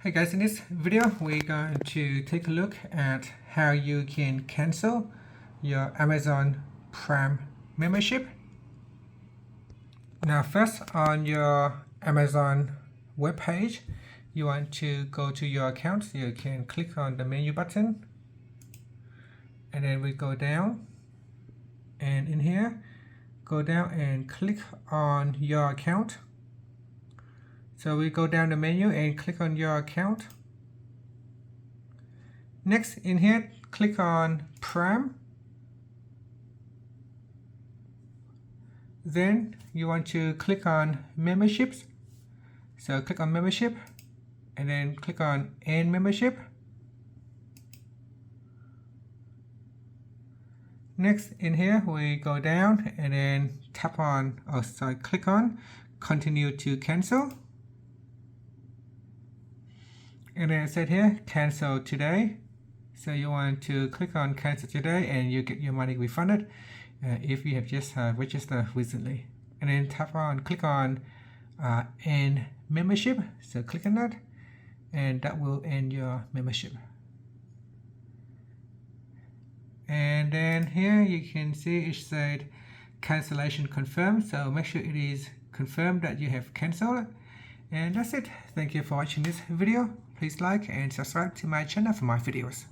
Hey guys, in this video we're going to take a look at how you can cancel your Amazon Prime membership. Now first, on your Amazon webpage, you want to go to your account. So you can click on the menu button and then we go down, and in here go down and click on your account. So we go down the menu and click on your account. Next, in here, click on Prime. Then you want to click on memberships. So click on membership and then click on end membership. Next, in here, we go down and then tap on, click on continue to cancel. And then it said here, cancel today. So you want to click on cancel today and you get your money refunded if you have just registered recently. And then click on end membership. So click on that and that will end your membership. And then here you can see it said cancellation confirmed. So make sure it is confirmed that you have cancelled. And that's it. Thank you for watching this video. Please like and subscribe to my channel for more videos.